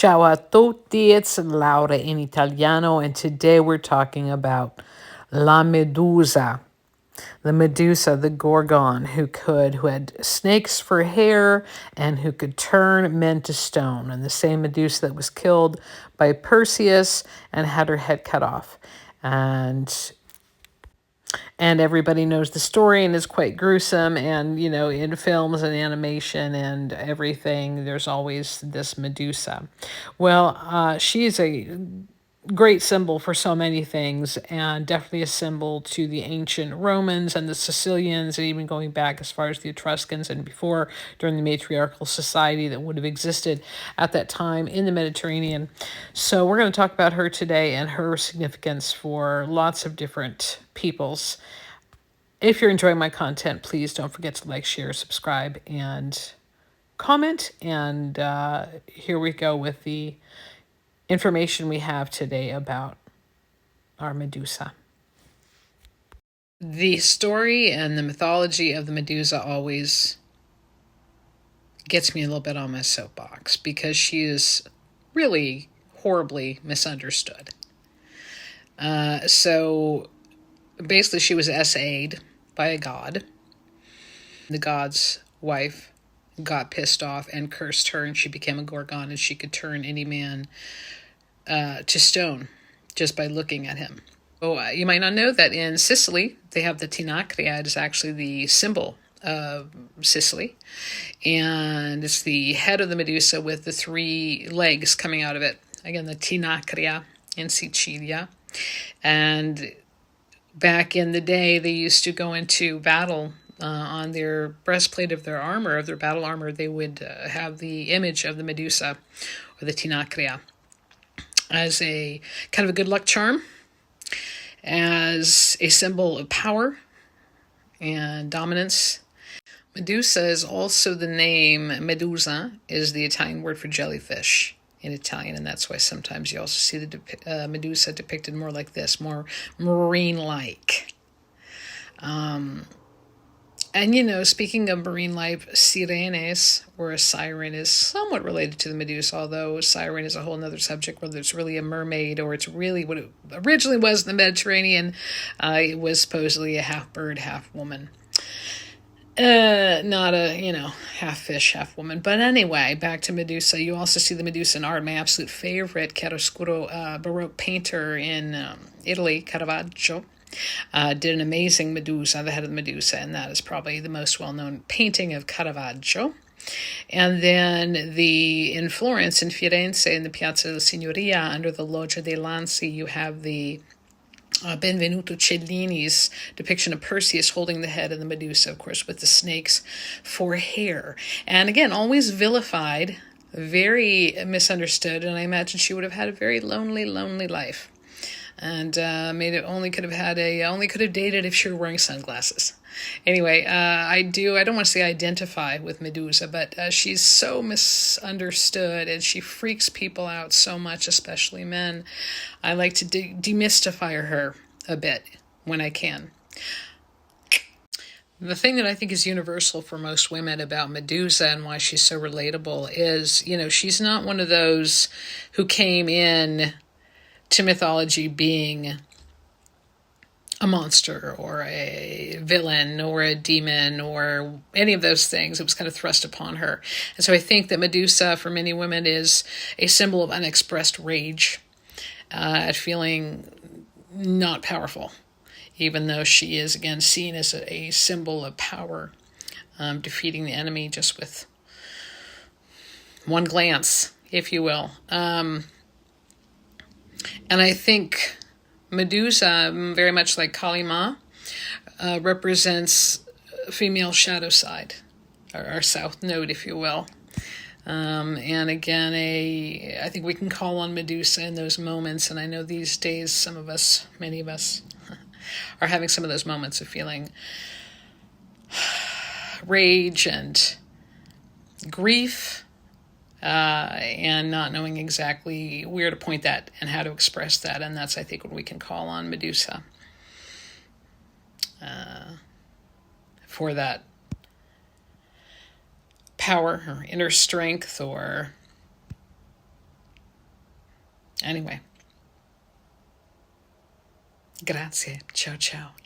Ciao a tutti, it's Laura in Italiano, and today we're talking about La Medusa. The Medusa, the Gorgon, who had snakes for hair and who could turn men to stone. And the same Medusa that was killed by Perseus and had her head cut off. And everybody knows the story and is quite gruesome, and in films and animation and everything there's always this Medusa. Well, she is a great symbol for so many things, and definitely a symbol to the ancient Romans and the Sicilians, and even going back as far as the Etruscans and before, during the matriarchal society that would have existed at that time in the Mediterranean. So we're going to talk about her today and her significance for lots of different peoples. If you're enjoying my content, please don't forget to like, share, subscribe, and comment. And here we go with the information we have today about our Medusa. The story and the mythology of the Medusa always gets me a little bit on my soapbox because she is really horribly misunderstood. So basically, she was essayed by a god. The god's wife got pissed off and cursed her, and she became a Gorgon, and she could turn any man to stone just by looking at him. Oh, you might not know that in Sicily, they have the Tinacria. It is actually the symbol of Sicily. And it's the head of the Medusa with the three legs coming out of it. Again, the Tinacria in Sicilia. And back in the day, they used to go into battle on their breastplate of their armor, of their battle armor. They would have the image of the Medusa or the Tinacria as a kind of a good luck charm, as a symbol of power and dominance. Medusa is also the name. Medusa is the Italian word for jellyfish in Italian, and that's why sometimes you also see the Medusa depicted more like this, more marine-like. And speaking of marine life, sirenes, or a siren, is somewhat related to the Medusa, although a siren is a whole other subject, whether it's really a mermaid or it's really what it originally was in the Mediterranean. It was supposedly a half bird, half woman. Not a, half fish, half woman. But anyway, back to Medusa. You also see the Medusa in art. My absolute favorite, chiaroscuro Baroque painter in Italy, Caravaggio, did an amazing Medusa, the head of the Medusa, and that is probably the most well-known painting of Caravaggio. And then in Florence, in Firenze, in the Piazza della Signoria, under the Loggia dei Lanzi, you have the Benvenuto Cellini's depiction of Perseus holding the head of the Medusa, of course, with the snakes for hair. And again, always vilified, very misunderstood, and I imagine she would have had a very lonely life. And only could have dated if she were wearing sunglasses. Anyway, I don't want to say identify with Medusa, but she's so misunderstood and she freaks people out so much, especially men. I like to demystify her a bit when I can. The thing that I think is universal for most women about Medusa and why she's so relatable is, she's not one of those who came in to mythology being a monster or a villain or a demon or any of those things. It was kind of thrust upon her. And so I think that Medusa, for many women, is a symbol of unexpressed rage at feeling not powerful, even though she is, again, seen as a symbol of power, defeating the enemy just with one glance, if you will. And I think Medusa, very much like Kali Ma, represents female shadow side, or south node, if you will. And again, I think we can call on Medusa in those moments, and I know these days many of us, are having some of those moments of feeling rage and grief, and not knowing exactly where to point that and how to express that. And that's, I think, what we can call on Medusa for that power or inner strength or Anyway, grazie. Ciao, ciao.